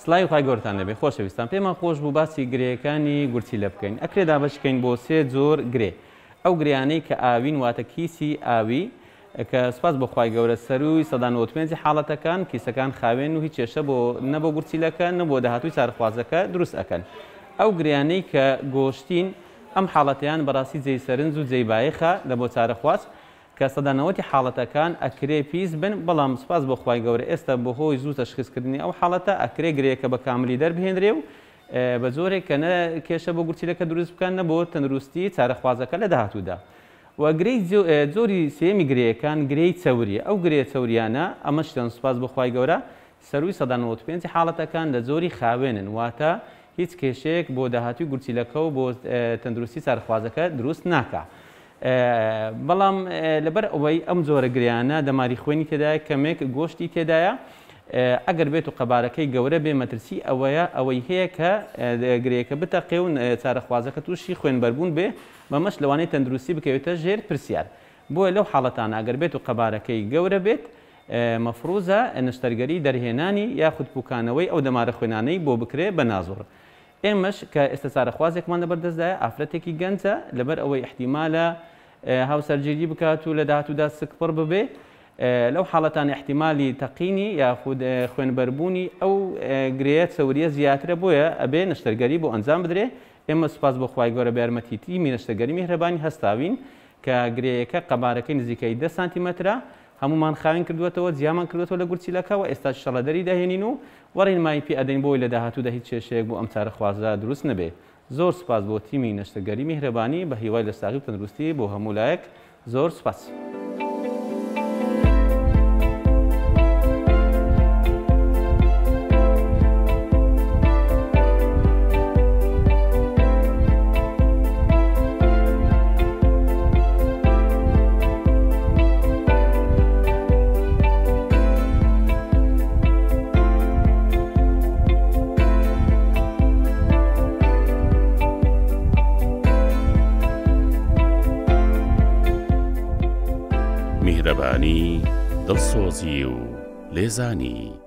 سڵاوی خوای گەورەتان لەبێ خۆشەویستان پێمان خۆش بوو باسی گرێیەکانی گورچی لە بکەین ئەکرێ دابەشکەین بۆ سێ جۆر گرێ ئەو گریانەی کە ئاوین واتە کیسی ئاوی کە سپاس بۆ خوای گەورە سەروی سەدان و پێنجی حاڵەتەکان کیسەکان خاوێن و هیچ کێشە بۆ نە بۆ گورچیلەکە نە بۆ داهاتووی چارەخوازەکە دروست ئەکەن ئەو گریانەی کە گۆشتین ئەم حاڵەتیان بەڕاستی جێی سەرنج و جێی بایەخە لە بۆ چارەخواز کە سەدانەوەتی حاڵەتەکان ئەکرێ پیس بن بەڵام سپاس بۆ خوای گەورە ئێستا بۆ هۆی زوو تەشخیصکردنی ئەو حاڵەتە ئەکرێ گرەیەکە بە کاملی دەربهێنرێ و بە جۆرێک کە نە کێشە بۆ گورچیلەکە دروست بکەن نە بۆ تەندروستی چارەخوازەکە لە داهاتوودا و گرەی جۆری سێمی گرەیەکان گرەی چەوریە ئەو گرەیە چەوریانە ئەمە شتێن سپاس بۆ خوای گەورە سەروی سەدانەوە پێنجی حاڵەتەکان لە جۆری خاوێنن واتە هیچ کێشەیەک بۆ داهاتووی گورچیلەکە و بۆ تەندروستی چارەخوازەکە دروست ناکە بەڵام لەبەر ئەوەی ئەم جۆرە گریانە دەماری خوێنی تێدایە کەمێک گۆشتی تێدایە ئەگەر بێت و قەبارەکەی گەورە بێ مەترسی ئەوەیە ئەوەی هەیە کە گرەیەکە بتەقێ و چارەخوازەکە تووشی خوێنبەربوون بێ بەمەش لەوانەیە تەندروستی بکەوێتە ژێر پرسیار بۆیە لەو حاڵەتانە ئەگەر بێت و قەبارەکەی گەورە بێت مەفروزە نشتەرگەری دەرهێنانی یاخود پوکانەوەی ئەو دەمارە خوێنانەی بۆ بکرێ بە نازۆر ئێمەش کە ئێستا چارەخوازێکمان لەبەردەستدایە ئافرەتێکی گەنجە لەبەر ئەوەی احتیمالە هاوسەرگیری بکات و لە داهاتوودا سکپڕ ببێ لەو حاڵەتان احتیمالی تەقینی یاخود خوێنبەربوونی ئەو گرەیە چەوریە زیاترە بۆیە ئەبێ نشتەرگەری بۆ ئەنجام بدرێ ئێمە سوپاس بۆ خوای گەورە بە یارمەتیی نشتەرگەری میهرەبانی هەستاوین کە گرەیەکە قەبارەکەی نزیکەی 10 سانتیمەترە هەمومان خاوین کردوێتەوە جیامان کردوێتەوە لە گورچیلەکەەوە ئێستا شەڵەدەری دەهێنین و وەڕین مای پێ ئەدەین بۆی لە داهاتوودا هیچ کێشەیەک بۆ ئەم چارەخوازە دروست نەبێ زۆر سپاس بۆ تیمی نەشتەرگەری میهرەبانی بە هیوای لە ساغی و تەندروستی بۆ هەموو لایەک زۆر سپاس. میهرەبانی دڵسۆزی و لێزانی